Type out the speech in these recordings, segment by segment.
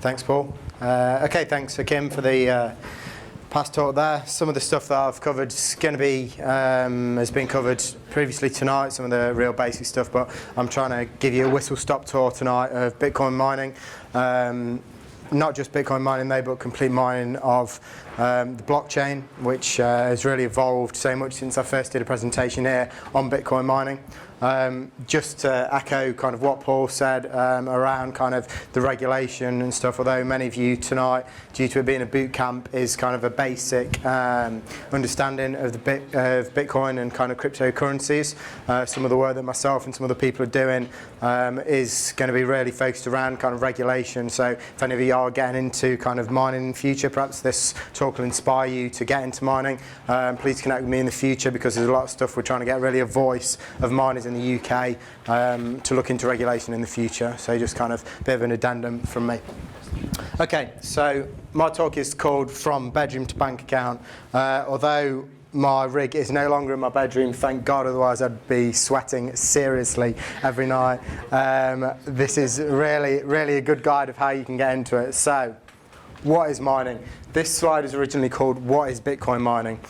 Thanks, Paul. Okay, thanks, Kim, for the past talk there. Some of the stuff that I've covered is going to be has been covered previously tonight, some of the real basic stuff, but I'm trying to give you a whistle-stop tour tonight of Bitcoin mining. Not just Bitcoin mining though, but complete mining of the blockchain, which has really evolved so much since I first did a presentation here on Bitcoin mining. Just to echo kind of what Paul said around kind of the regulation and stuff, although many of you tonight, due to it being a boot camp, is kind of a basic understanding of of Bitcoin and kind of cryptocurrencies. Some of the work that myself and some other people are doing is going to be really focused around kind of regulation. So if any of you are getting into kind of mining in the future, perhaps this talk will inspire you to get into mining. Please connect with me in the future, because there's a lot of stuff we're trying to get really a voice of miners in the UK to look into regulation in the future. So just kind of a bit of an addendum from me. Okay, so my talk is called From Bedroom to Bank Account. Although my rig is no longer in my bedroom, thank God, otherwise I'd be sweating seriously every night. This is really a good guide of how you can get into it. So, what is mining? This slide is originally called What is Bitcoin Mining?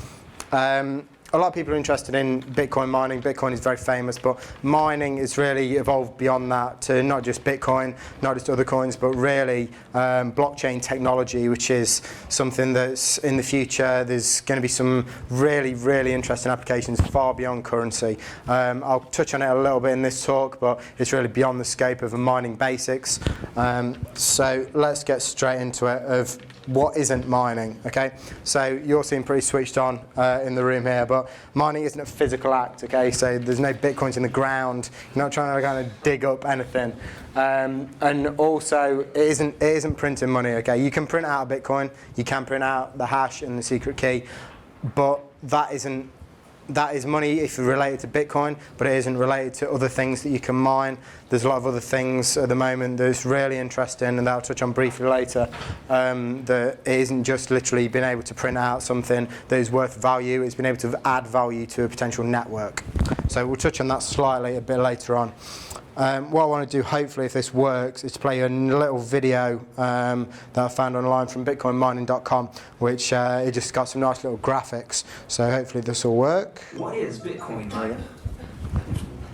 A lot of people are interested in Bitcoin mining. Bitcoin is very famous, but mining has really evolved beyond that to not just Bitcoin, not just other coins, but really blockchain technology, which is something that's in the future. There's going to be some really interesting applications far beyond currency. I'll touch on it a little bit in this talk, but it's really beyond the scope of mining basics. So let's get straight into it of what isn't mining, okay? So you all seem pretty switched on in the room here, but mining isn't a physical act, okay? So there's no bitcoins in the ground. You're not trying to kind of dig up anything. And also, it isn't printing money, okay? You can print out a Bitcoin, you can print out the hash and the secret key, but that is money if you're related to Bitcoin, but it isn't related to other things that you can mine. There's a lot of other things at the moment that's really interesting, and that I'll touch on briefly later, that it isn't just literally being able to print out something that is worth value, it's been able to add value to a potential network. So we'll touch on that slightly a bit later on. What I want to do, hopefully, if this works, is play a little video that I found online from bitcoinmining.com, which it just got some nice little graphics. So hopefully this will work. What is Bitcoin mining?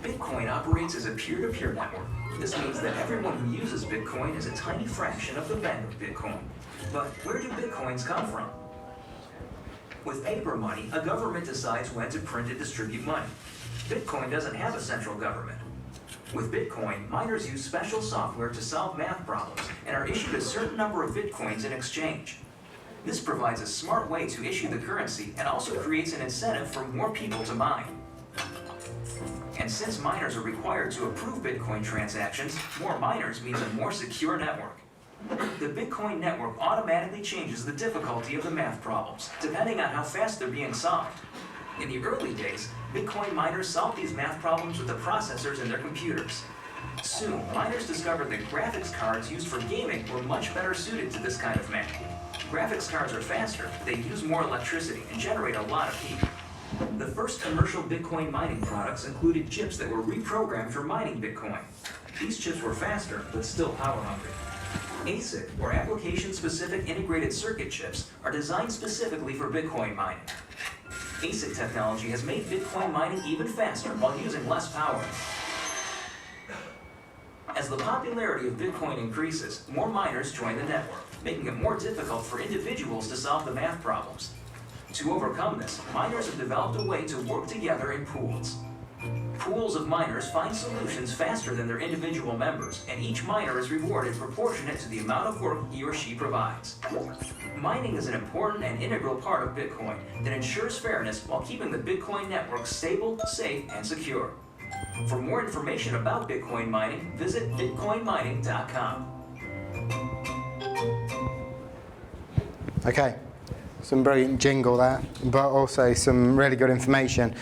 Bitcoin operates as a peer-to-peer network. This means that everyone who uses Bitcoin is a tiny fraction of the value of Bitcoin. But where do Bitcoins come from? With paper money, a government decides when to print and distribute money. Bitcoin doesn't have a central government. With Bitcoin, miners use special software to solve math problems and are issued a certain number of Bitcoins in exchange. This provides a smart way to issue the currency and also creates an incentive for more people to mine. And since miners are required to approve Bitcoin transactions, more miners means a more secure network. The Bitcoin network automatically changes the difficulty of the math problems, depending on how fast they're being solved. In the early days, Bitcoin miners solved these math problems with the processors in their computers. Soon, miners discovered that graphics cards used for gaming were much better suited to this kind of math. Graphics cards are faster, they use more electricity and generate a lot of heat. The first commercial Bitcoin mining products included chips that were reprogrammed for mining Bitcoin. These chips were faster, but still power-hungry. ASIC, or Application-Specific Integrated Circuit chips, are designed specifically for Bitcoin mining. ASIC technology has made Bitcoin mining even faster while using less power. As the popularity of Bitcoin increases, more miners join the network, making it more difficult for individuals to solve the math problems. To overcome this, miners have developed a way to work together in pools. Pools of miners find solutions faster than their individual members, and each miner is rewarded proportionate to the amount of work he or she provides. Mining is an important and integral part of Bitcoin that ensures fairness while keeping the Bitcoin network stable, safe, and secure. For more information about Bitcoin mining, visit bitcoinmining.com. Okay, some brilliant jingle there, but also some really good information.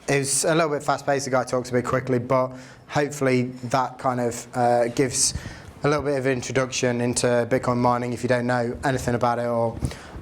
It was a little bit fast-paced, the guy talks a bit quickly, but hopefully that kind of gives a little bit of introduction into Bitcoin mining if you don't know anything about it, or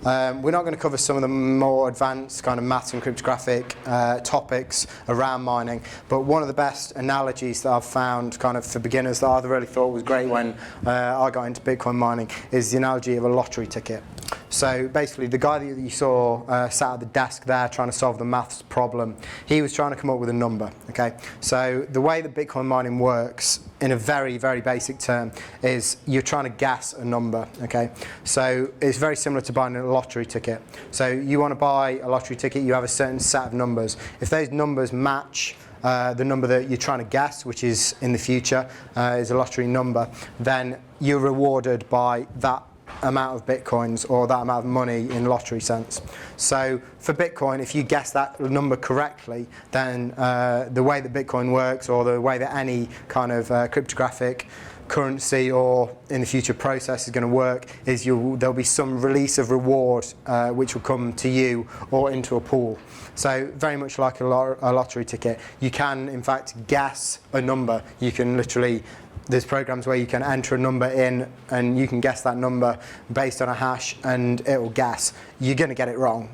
We're not going to cover some of the more advanced kind of maths and cryptographic topics around mining, but one of the best analogies that I've found kind of for beginners that I really thought was great when I got into Bitcoin mining is the analogy of a lottery ticket. So basically the guy that you saw sat at the desk there trying to solve the maths problem, he was trying to come up with a number, okay? So the way that Bitcoin mining works in a very, very basic term is you're trying to guess a number, okay? So it's very similar to buying a lottery ticket. So you want to buy a lottery ticket, you have a certain set of numbers. If those numbers match the number that you're trying to guess, which is in the future, is a lottery number, then you're rewarded by that amount of bitcoins or that amount of money in lottery sense. So for Bitcoin, if you guess that number correctly, then the way that Bitcoin works, or the way that any kind of cryptographic currency or in the future process is going to work, is there'll be some release of reward which will come to you or into a pool. So very much like a lottery ticket, you can in fact guess a number. You can literally, there's programs where you can enter a number in and you can guess that number based on a hash and it will guess. You're going to get it wrong,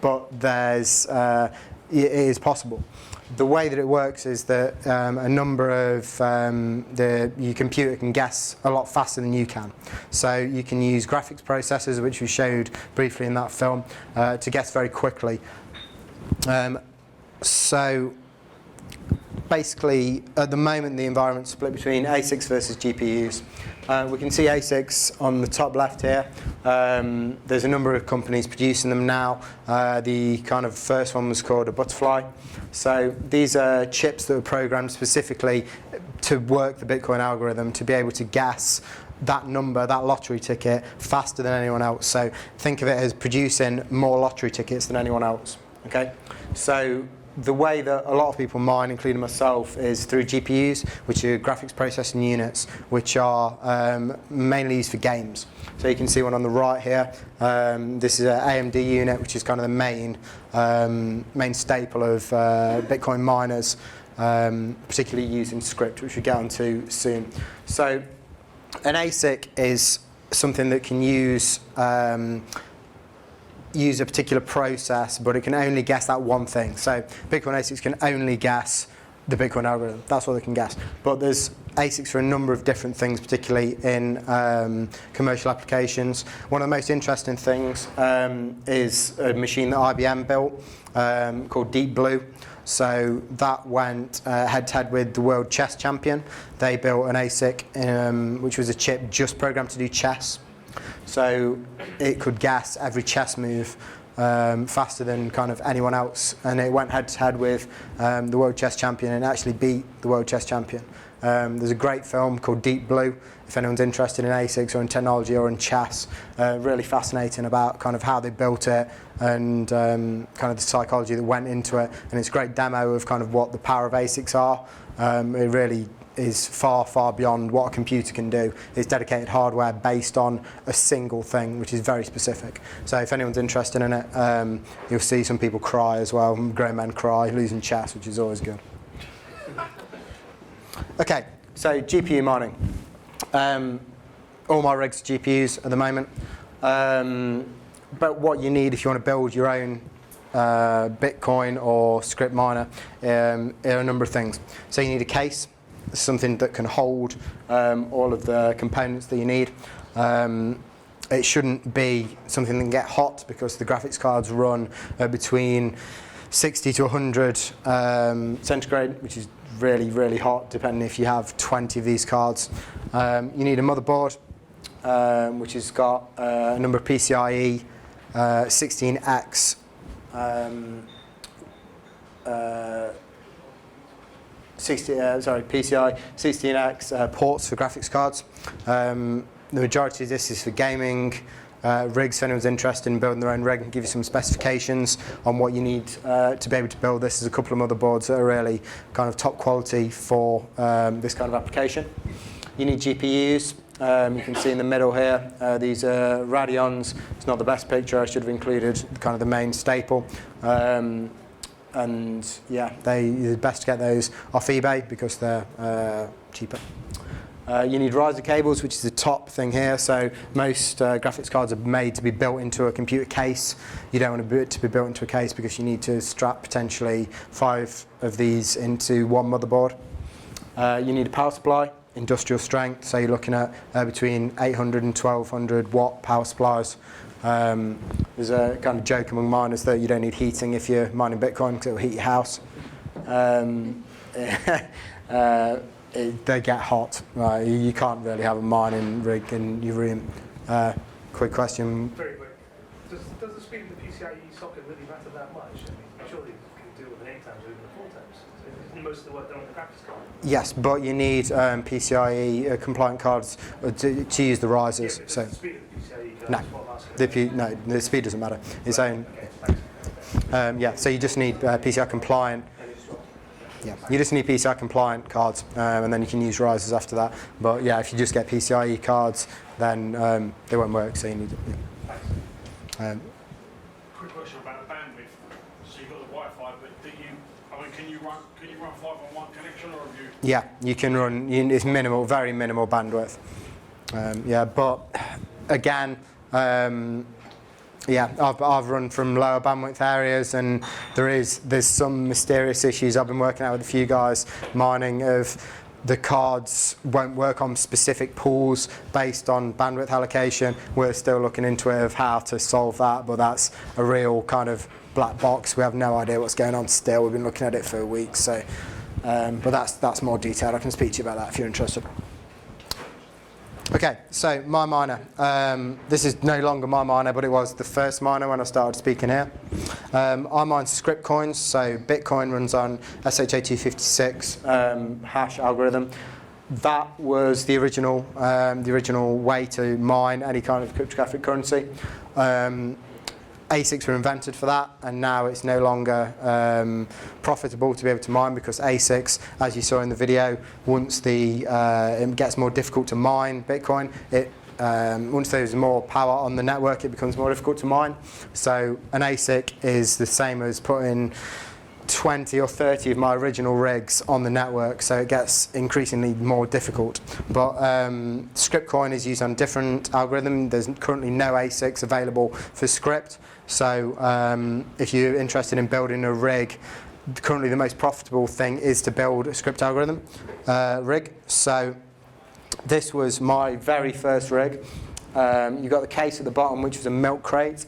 but it is possible. The way that it works is that a number of your computer can guess a lot faster than you can. So you can use graphics processors, which we showed briefly in that film, to guess very quickly. So basically, at the moment, the environment's split between ASICs versus GPUs. We can see ASICs on the top left here. There's a number of companies producing them now. The kind of first one was called a Butterfly. So these are chips that were programmed specifically to work the Bitcoin algorithm, to be able to guess that number, that lottery ticket, faster than anyone else. So think of it as producing more lottery tickets than anyone else. Okay? So the way that a lot of people mine, including myself, is through GPUs, which are graphics processing units, which are mainly used for games. So you can see one on the right here. This is an AMD unit, which is kind of the main staple of Bitcoin miners, particularly using script, which we'll get onto soon. So an ASIC is something that can use a particular process, but it can only guess that one thing. So Bitcoin ASICs can only guess the Bitcoin algorithm. That's what they can guess. But there's ASICs for a number of different things, particularly in commercial applications. One of the most interesting things is a machine that IBM built called Deep Blue. So that went head-to-head with the world chess champion. They built an ASIC, which was a chip just programmed to do chess. So it could guess every chess move faster than kind of anyone else, and it went head-to-head with the world chess champion and actually beat the world chess champion. There's a great film called Deep Blue, if anyone's interested in ASICs or in technology or in chess. Really fascinating about kind of how they built it and kind of the psychology that went into it, and it's a great demo of kind of what the power of ASICs are. It really is far, far beyond what a computer can do. It's dedicated hardware based on a single thing, which is very specific. So if anyone's interested in it, you'll see some people cry as well. Grown men cry, losing chess, which is always good. Okay, so GPU mining. All my rigs are GPUs at the moment. But what you need if you want to build your own Bitcoin or script miner are a number of things. So you need a case, something that can hold all of the components that you need. It shouldn't be something that can get hot, because the graphics cards run between 60 to 100 centigrade, which is really, really hot, depending if you have 20 of these cards. You need a motherboard, which has got a number of PCIe 16X PCI 16X ports for graphics cards. The majority of this is for gaming rigs. If anyone's interested in building their own rig, I can give you some specifications on what you need to be able to build this. There's a couple of motherboards that are really kind of top quality for this kind of application. You need GPUs. You can see in the middle here, these are Radeons. It's not the best picture. I should have included kind of the main staple. And yeah, it's best to get those off eBay because they're cheaper. You need riser cables, which is the top thing here. So most graphics cards are made to be built into a computer case. You don't want it to be built into a case because you need to strap potentially 5 of these into one motherboard. You need a power supply, industrial strength. So you're looking at between 800 and 1200 watt power supplies. There's a kind of joke among miners that you don't need heating if you're mining Bitcoin because it'll heat your house. They get hot. Right? You can't really have a mining rig in your room. Quick question. Very quick. Does the speed of the PCIe socket really matter that much? I mean, surely you can do it with an 8 times or even a 4 times. So most of the work done on the graphics card. Yes, but you need PCIe compliant cards to use the risers. Yeah, so the speed of the PCIe cards no, is what I'm asking. no, the speed doesn't matter. It's Right. own. Okay, thanks. Yeah, so you just need PCI compliant. Yeah, you just need PCI compliant cards, and then you can use risers after that. But yeah, if you just get PCIe cards, then they won't work. So you need. Quick question about the bandwidth. So you've got the Wi-Fi, but can you run 5-on-1 connection, or have you? Yeah, you can run. It's minimal, very minimal bandwidth. Yeah, but again. Yeah, I've run from lower bandwidth areas, and there's some mysterious issues I've been working out with a few guys mining of the cards won't work on specific pools based on bandwidth allocation. We're still looking into it of how to solve that, but that's a real kind of black box. We have no idea what's going on still. We've been looking at it for a week, so but that's more detailed. I can speak to you about that if you're interested. Okay, so my miner. This is no longer my miner, but it was the first miner when I started speaking here. I mine script coins, so Bitcoin runs on SHA-256 hash algorithm. That was the original way to mine any kind of cryptographic currency. ASICs were invented for that, and now it's no longer profitable to be able to mine because ASICs, as you saw in the video, once it gets more difficult to mine Bitcoin, once there's more power on the network, it becomes more difficult to mine. So an ASIC is the same as putting 20 or 30 of my original rigs on the network, so it gets increasingly more difficult. But Scriptcoin is used on different algorithm. There's currently no ASICs available for Script, so if you're interested in building a rig, currently the most profitable thing is to build a Script algorithm rig. So this was my very first rig. You got the case at the bottom, which was a milk crate,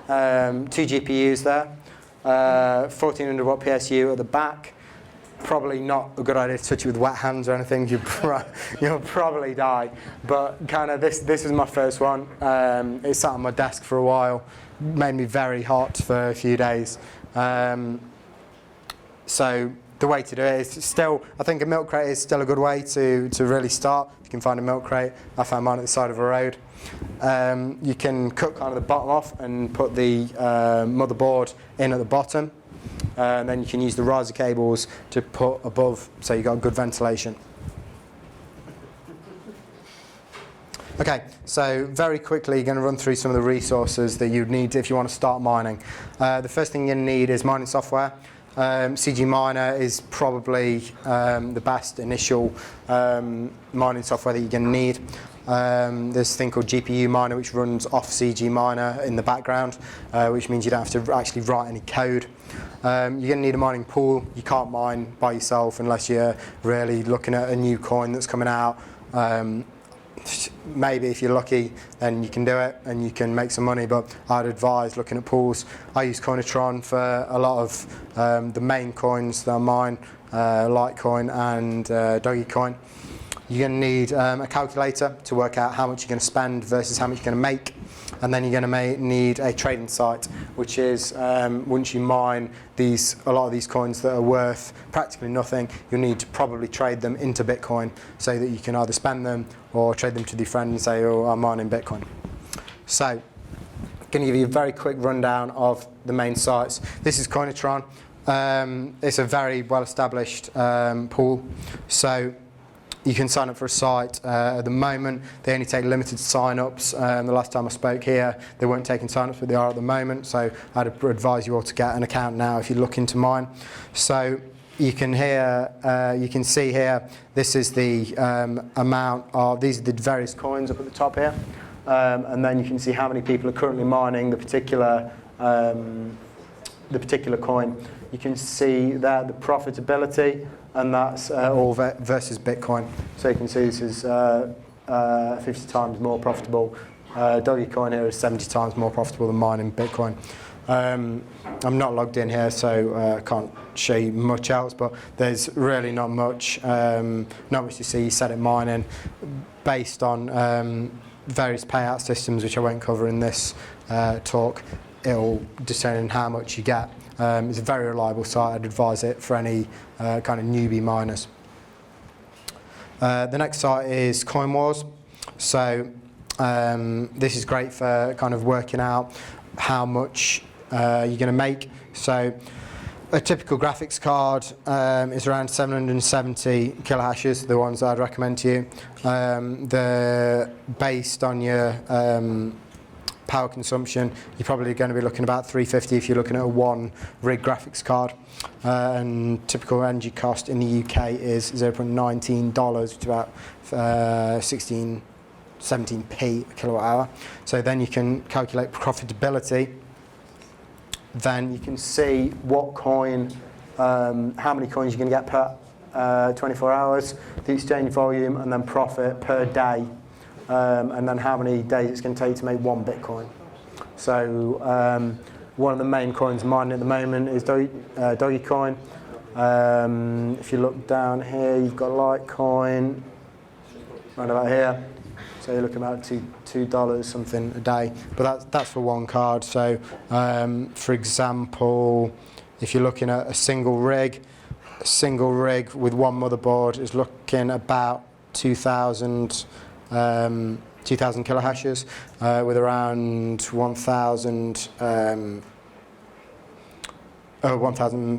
2 GPUs there. 1400 watt PSU at the back. Probably not a good idea to touch it with wet hands or anything. You'll probably die. But kind of this is my first one. It sat on my desk for a while. Made me very hot for a few days. So the way to do it is still, I think a milk crate is still a good way to really start. You can find a milk crate. I found mine at the side of a road. You can cut kind of the bottom off and put the motherboard in at the bottom. And then you can use the riser cables to put above, so you've got good ventilation. Okay, so very quickly, you're going to run through some of the resources that you'd need if you want to start mining. The first thing you're going to need is mining software. CG Miner is probably the best initial mining software that you're going to need. There's a thing called GPU Miner, which runs off CG Miner in the background, which means you don't have to actually write any code. You're going to need a mining pool. You can't mine by yourself unless you're really looking at a new coin that's coming out. Maybe if you're lucky, then you can do it and you can make some money, but I'd advise looking at pools. I use Coinitron for a lot of the main coins that I mine, Litecoin and Dogecoin. You're going to need a calculator to work out how much you're going to spend versus how much you're going to make. And then you're going to need a trading site, which is once you mine a lot of these coins that are worth practically nothing, you'll need to probably trade them into Bitcoin so that you can either spend them or trade them to your friend and say, oh, I'm mining Bitcoin. So I'm going to give you a very quick rundown of the main sites. This is Coinitron. It's a very well-established pool. So you can sign up for a site. At the moment, they only take limited sign-ups. The last time I spoke here, they weren't taking sign-ups, but they are at the moment. So I'd advise you all to get an account now if you're looking to mine. So you can see here, this is the amount of, these are the various coins up at the top here. And then you can see how many people are currently mining the particular coin. You can see there the profitability, and that's all versus Bitcoin. So you can see this is 50 times more profitable. Dogecoin here is 70 times more profitable than mining Bitcoin. I'm not logged in here, so I can't show you much else, but there's really not much to see. You set it mining based on various payout systems, which I won't cover in this talk. It'll determine how much you get. It's a very reliable site. I'd advise it for any kind of newbie miners. The next site is CoinWars. So this is great for kind of working out how much you're going to make. So a typical graphics card is around 770 kilohashes, the ones I'd recommend to you. They're based on your power consumption. You're probably going to be looking about 350 if you're looking at a one rig graphics card. And typical energy cost in the UK is $0.19, which is about 17p a kilowatt hour. So then you can calculate profitability. Then you can see what coin, how many coins you're going to get per 24 hours, the exchange volume, and then profit per day, and then how many days it's going to take to make one Bitcoin. So one of the main coins mining at the moment is Dogecoin. If you look down here, you've got Litecoin, right about here. So you're looking about $2 something a day, but that's for one card. So, for example, if you're looking at a single rig with one motherboard is looking about 2,000 kilohashes with around 1,000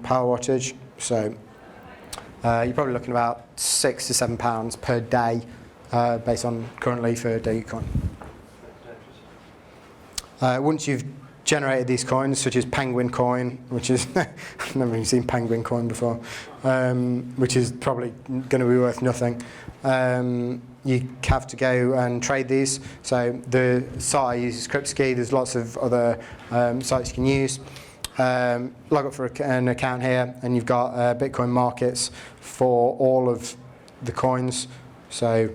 power wattage. So you're probably looking about £6 to £7 per day. Based on currently for Dogecoin. Once you've generated these coins, such as Penguin Coin, which is I've never even seen Penguin Coin before, which is probably going to be worth nothing. You have to go and trade these. So the site I use is Cryptokey. There's lots of other sites you can use. Log up for an account here, and you've got Bitcoin markets for all of the coins. So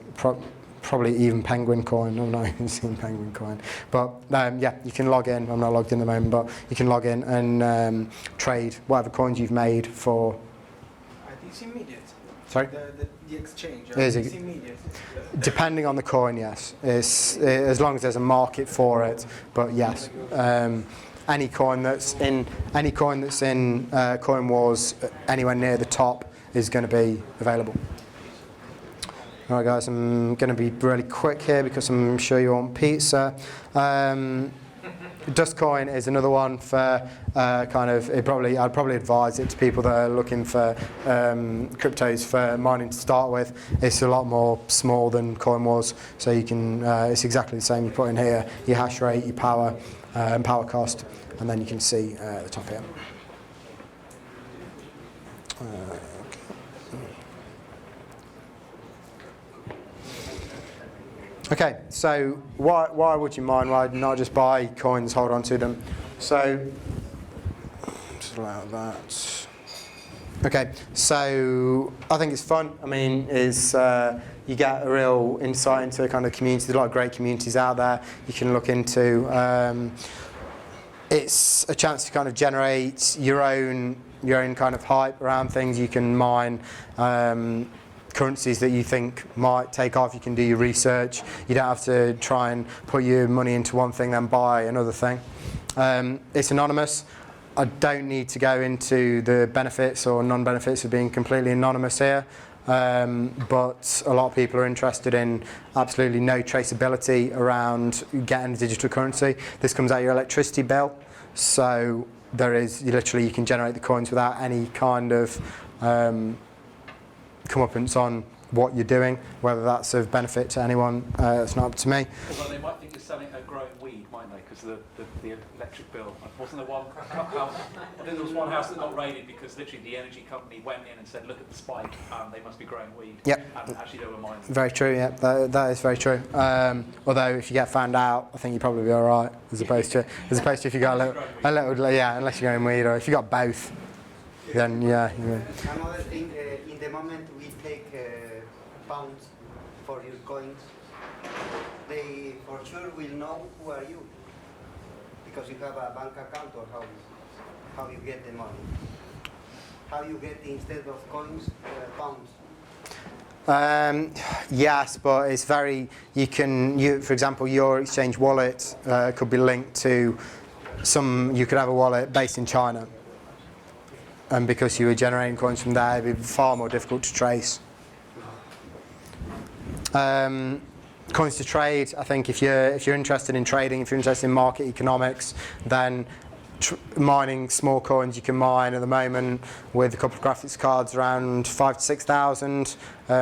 probably even Penguin Coin. I've not even seen Penguin Coin. But yeah, you can log in. I'm not logged in at the moment, but you can log in and trade whatever coins you've made for. It's immediate. Sorry? The exchange. It's immediate. Depending on the coin, yes. It's, as long as there's a market for it. But yes. Any coin that's in CoinWars anywhere near the top is going to be available. Alright guys, I'm going to be really quick here because I'm sure you want pizza. Dustcoin is another one for I'd probably advise it to people that are looking for cryptos for mining to start with. It's a lot more small than CoinWars, so you can it's exactly the same. You put in here your hash rate, your power, and power cost, and then you can see at the top here. Okay, so why would you mine? Why not just buy coins, hold on to them? So, just allow that. Okay, so I think it's fun. I mean, you get a real insight into kind of community. There's a lot of great communities out there you can look into. It's a chance to kind of generate your own kind of hype around things. You can mine currencies that you think might take off. You can do your research. You don't have to try and put your money into one thing then buy another thing. It's anonymous. I don't need to go into the benefits or non-benefits of being completely anonymous here, but a lot of people are interested in absolutely no traceability around getting a digital currency. This comes out of your electricity bill, so you can generate the coins without any kind of comeuppance on what you're doing, whether that's of benefit to anyone, it's not up to me. Well, they might think you're selling a growing weed, might they? because of the electric bill. Wasn't there one house? I think there was one house that got raided because literally the energy company went in and said, look at the spike, they must be growing weed. Yep. And actually they were mining. Very true, yeah, that is very true. Although if you get found out, I think you'll probably be all right, as opposed to if you got a little, yeah, unless you're going weed, or if you got both, then yeah. Another thing, in the moment we take pounds for your coins, they for sure will know who are you, because you have a bank account, or how you get the money. How you get, instead of coins, pounds. Yes, but it's very, for example, your exchange wallet could be linked to you could have a wallet based in China. And because you were generating coins from there, it'd be far more difficult to trace. Coins to trade, I think if you're interested in trading, if you're interested in market economics, then mining small coins you can mine at the moment with a couple of graphics cards around 5,000 to 6,000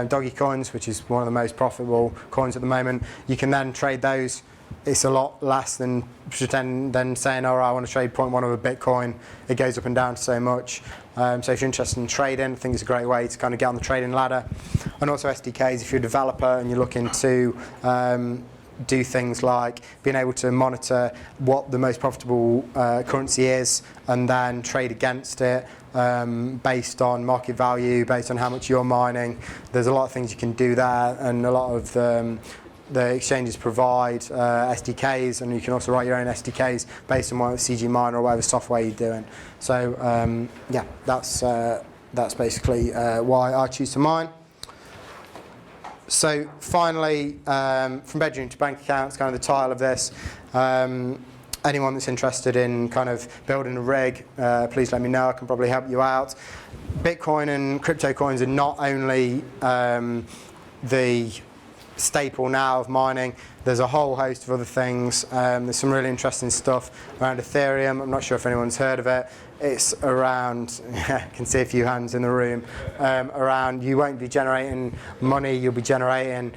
doggy coins, which is one of the most profitable coins at the moment. You can then trade those. It's a lot less than saying, all right, I want to trade 0.1 of a Bitcoin. It goes up and down so much. So if you're interested in trading, I think it's a great way to kind of get on the trading ladder. And also SDKs, if you're a developer and you're looking to do things like being able to monitor what the most profitable currency is and then trade against it based on market value, based on how much you're mining. There's a lot of things you can do there, and a lot of the exchanges provide SDKs, and you can also write your own SDKs based on what CG Miner or whatever software you're doing. So yeah, that's basically why I choose to mine. So finally, from bedroom to bank account is kind of the title of this. Anyone that's interested in kind of building a rig, please let me know. I can probably help you out. Bitcoin and crypto coins are not only the staple now of mining. There's a whole host of other things. There's some really interesting stuff around Ethereum. I'm not sure if anyone's heard of it. It's around, I can see a few hands in the room, around you won't be generating money, you'll be generating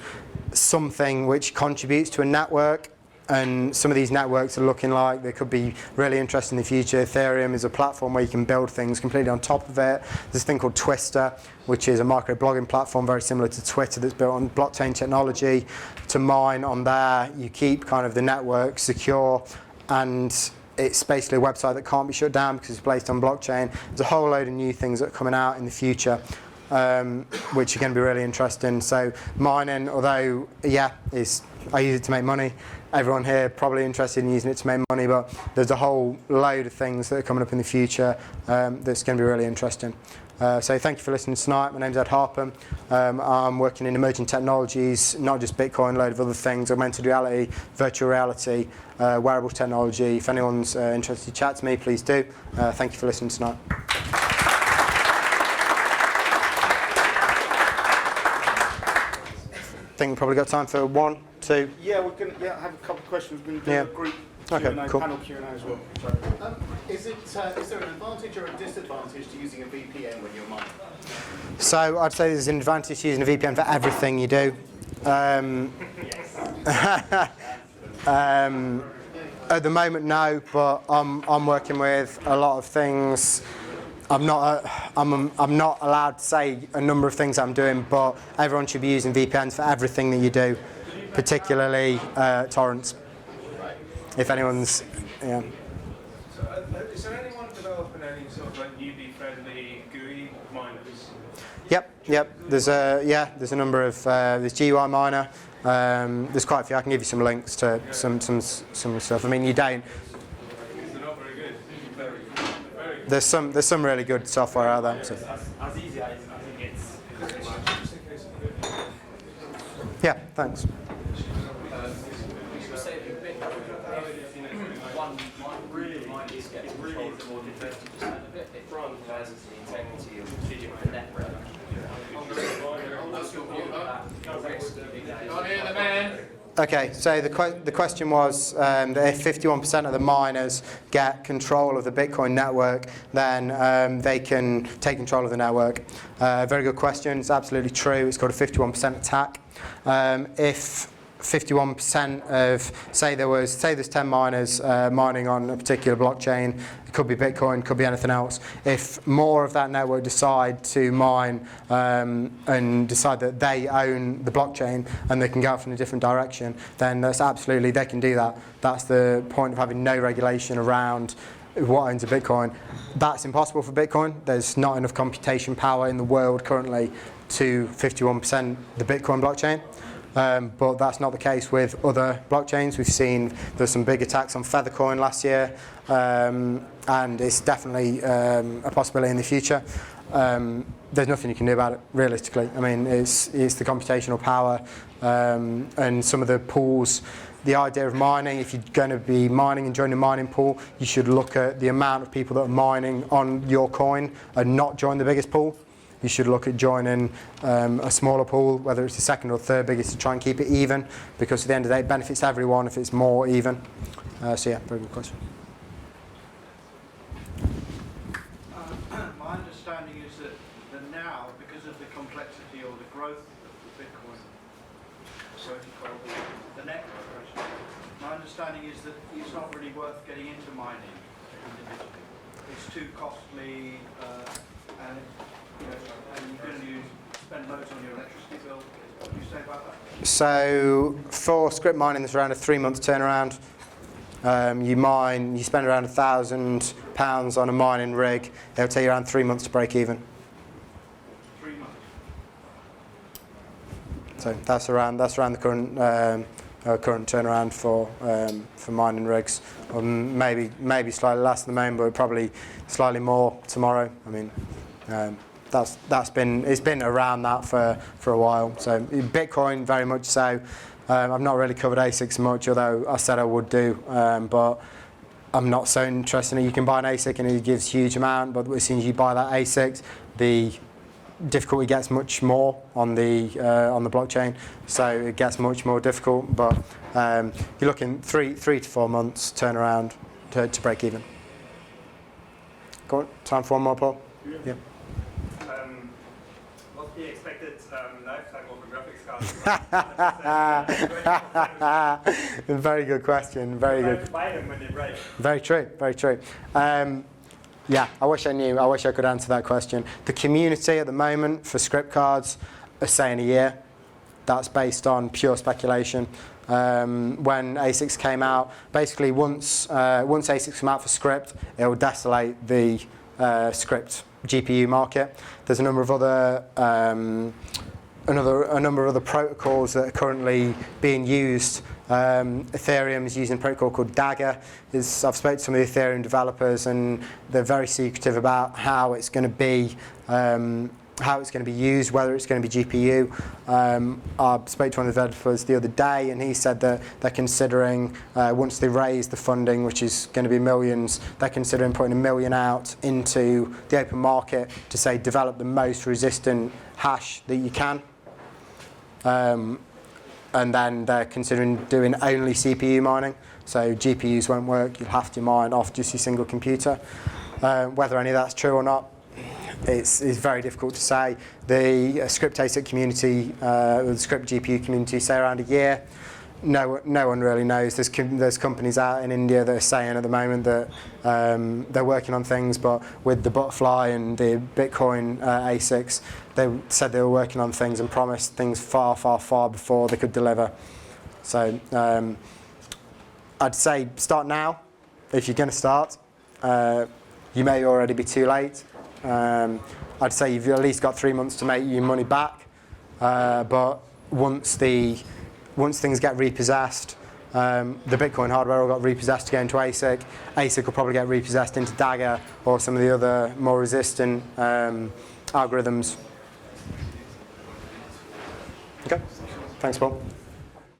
something which contributes to a network. And some of these networks are looking like they could be really interesting in the future. Ethereum is a platform where you can build things completely on top of it. There's a thing called Twister, which is a micro-blogging platform very similar to Twitter that's built on blockchain technology. To mine on there, you keep kind of the network secure, and it's basically a website that can't be shut down because it's based on blockchain. There's a whole load of new things that are coming out in the future, which are going to be really interesting. So mining, although, yeah, I use it to make money. Everyone here probably interested in using it to make money, but there's a whole load of things that are coming up in the future that's going to be really interesting. So thank you for listening tonight. My name's Edd Harpham. I'm working in emerging technologies, not just Bitcoin, a load of other things, augmented reality, virtual reality, wearable technology. If anyone's interested to chat to me, please do. Thank you for listening tonight. I think we've probably got time for one, two. Yeah, we're going to have a couple of questions. We're going to do a group Q&A, cool. panel Q&A as well. Is there an advantage or a disadvantage to using a VPN when you're mining? So I'd say there's an advantage to using a VPN for everything you do. At the moment, no, but I'm working with a lot of things. I'm not allowed to say a number of things I'm doing, but everyone should be using VPNs for everything that you do, particularly torrents. If anyone's, yeah. So, is there anyone developing any sort of like UV-friendly GUI miners? Yep. There's a number of there's GUI miner. There's quite a few. I can give you some links to some stuff. I mean, you don't. They're not very good. Very There's some really good software out there. So. As easy as I think it's. Yeah, thanks. Okay, so the question was that if 51% of the miners get control of the Bitcoin network, then they can take control of the network. Very good question. It's absolutely true. It's called a 51% attack. If 51% of, say there's 10 miners mining on a particular blockchain, it could be Bitcoin, could be anything else. If more of that network decide to mine and decide that they own the blockchain and they can go off in a different direction, then that's absolutely, they can do that. That's the point of having no regulation around what owns a Bitcoin. That's impossible for Bitcoin. There's not enough computation power in the world currently to 51% the Bitcoin blockchain. But that's not the case with other blockchains. We've seen there's some big attacks on Feathercoin last year, and it's definitely a possibility in the future. There's nothing you can do about it, realistically. I mean, it's the computational power and some of the pools. The idea of mining, if you're going to be mining and join a mining pool, you should look at the amount of people that are mining on your coin and not join the biggest pool. You should look at joining a smaller pool, whether it's the second or third biggest, to try and keep it even, because at the end of the day it benefits everyone if it's more even. So yeah, very good question. My understanding is that now, because of the complexity or the growth of the Bitcoin protocol, the network, my understanding is that it's not really worth getting into mining individually. It's too costly, and you're going to spend loads on your electricity bill. What do you say about that? So for script mining, there's around a 3-month turnaround. You spend around £1,000 on a mining rig. It'll take you around 3 months to break even. 3 months. So that's around the current turnaround for mining rigs. Maybe slightly less at the moment, but probably slightly more tomorrow. I mean, it's been around that for a while. So Bitcoin, very much so. I've not really covered ASICs much, although I said I would do, but I'm not so interested in it. You can buy an ASIC and it gives huge amount, but as soon as you buy that ASIC, the difficulty gets much more on the blockchain, so it gets much more difficult. But you're looking 3 to 4 months turnaround to break even. Go on, time for one more, Paul. Yeah. What's the expected lifetime of a graphics card? Very good question. Very good. Buy them when they break. Very true. Very true. Yeah, I wish I knew. I wish I could answer that question. The community at the moment for script cards are saying a year. That's based on pure speculation. When ASICs came out, basically once ASICs come out for script, it will desolate the script GPU market. There's a number of other protocols that are currently being used. Ethereum is using a protocol called Dagger. I've spoken to some of the Ethereum developers, and they're very secretive about how it's going to be used, whether it's going to be GPU. I spoke to one of the developers the other day, and he said that they're considering, once they raise the funding, which is going to be millions, they're considering putting $1 million out into the open market to say develop the most resistant hash that you can. And then they're considering doing only CPU mining, so GPUs won't work. You'll have to mine off just your single computer. Whether any of that's true or not, it's very difficult to say. The script ASIC community, the script GPU community, say around a year. No one really knows. There's companies out in India that are saying at the moment that they're working on things, but with the Butterfly and the Bitcoin ASICs, they said they were working on things and promised things far, far, far before they could deliver. So I'd say start now if you're going to start. You may already be too late. I'd say you've at least got 3 months to make your money back. But once things get repossessed, the Bitcoin hardware will got repossessed to go into ASIC. ASIC will probably get repossessed into Dagger or some of the other more resistant algorithms. Okay, thanks, Paul.